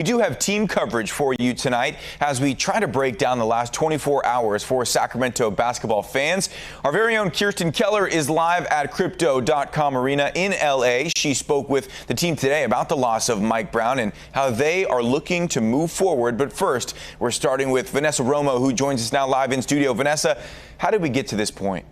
We do have team coverage for you tonight as we try to break down the last 24 hours for Sacramento basketball fans. Our very own Kirsten Keller is live at Crypto.com Arena in LA. She spoke with the team today about the loss of Mike Brown and how they are looking to move forward. But first, we're starting with Vanessa Romo, who joins us now live in studio. Vanessa, how did we get to this point?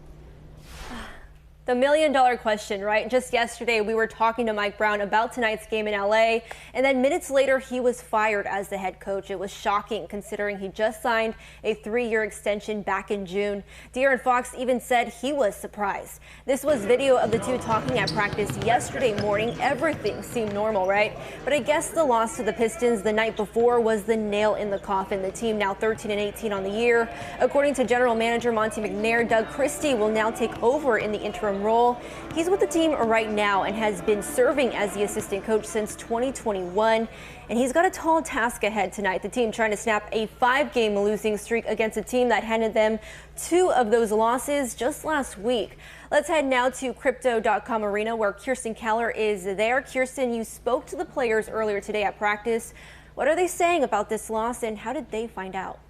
The million-dollar question, right? Just yesterday, we were talking to Mike Brown about tonight's game in LA, and then minutes later, he was fired as the head coach. It was shocking considering he just signed a 3-year extension back in June. De'Aaron Fox even said he was surprised. This was video of the two talking at practice yesterday morning. Everything seemed normal, right? But I guess the loss to the Pistons the night before was the nail in the coffin. The team now 13-18 on the year. According to general manager Monte McNair, Doug Christie will now take over in the interim role. He's with the team right now and has been serving as the assistant coach since 2021. And he's got a tall task ahead tonight. The team trying to snap a 5-game losing streak against a team that handed them 2 of those losses just last week. Let's head now to Crypto.com Arena where Kirsten Keller is there. Kirsten, you spoke to the players earlier today at practice. What are they saying about this loss and how did they find out?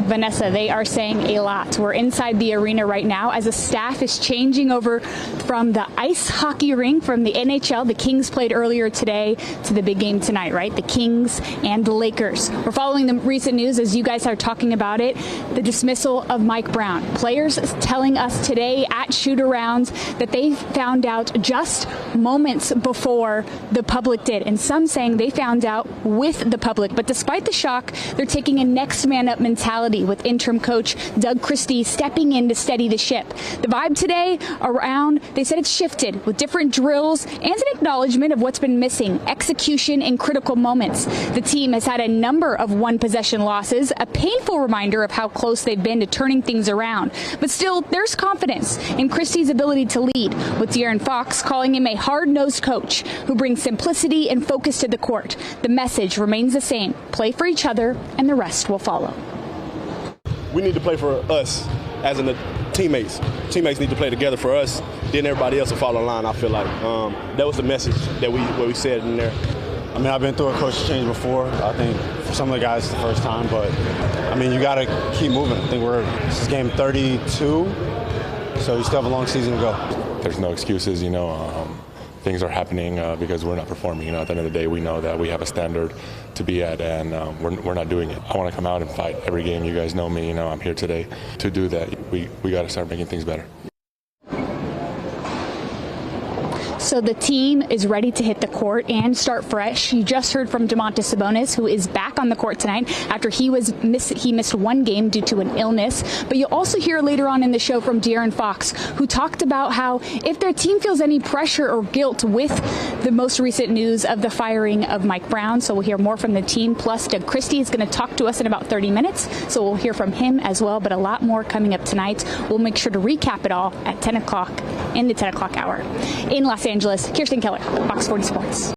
Vanessa, they are saying a lot. We're inside the arena right now as the staff is changing over from the ice hockey rink from the NHL. The Kings played earlier today to the big game tonight, right? The Kings and the Lakers. We're following the recent news as you guys are talking about it. The dismissal of Mike Brown. Players telling us today at shoot-arounds that they found out just moments before the public did. And some saying they found out with the public. But despite the shock, they're taking a next man up mentality with interim coach Doug Christie stepping in to steady the ship. The vibe today around, they said it's shifted with different drills and an acknowledgement of what's been missing, execution in critical moments. The team has had a number of one-possession losses, a painful reminder of how close they've been to turning things around. But still, there's confidence in Christie's ability to lead, with De'Aaron Fox calling him a hard-nosed coach who brings simplicity and focus to the court. The message remains the same: play for each other and the rest will follow. We need to play for us as in the teammates. Teammates need to play together for us. Then everybody else will follow in line, I feel like. That was the message that we said in there. I mean, I've been through a coaching change before. I think for some of the guys it's the first time, but I mean, you got to keep moving. I think this is game 32, so you still have a long season to go. There's no excuses, things are happening because we're not performing. At the end of the day, we know that we have a standard to be at, and we're not doing it. I want to come out and fight every game. You guys know me. I'm here today to do that. We got to start making things better. So the team is ready to hit the court and start fresh. You just heard from Domantas Sabonis, who is back on the court tonight after he missed 1 game due to an illness. But you'll also hear later on in the show from De'Aaron Fox, who talked about how if their team feels any pressure or guilt with the most recent news of the firing of Mike Brown. So we'll hear more from the team. Plus, Doug Christie is going to talk to us in about 30 minutes. So we'll hear from him as well. But a lot more coming up tonight. We'll make sure to recap it all at 10 o'clock in the 10 o'clock hour. In Los Angeles, Kirsten Keller, Fox 40 Sports.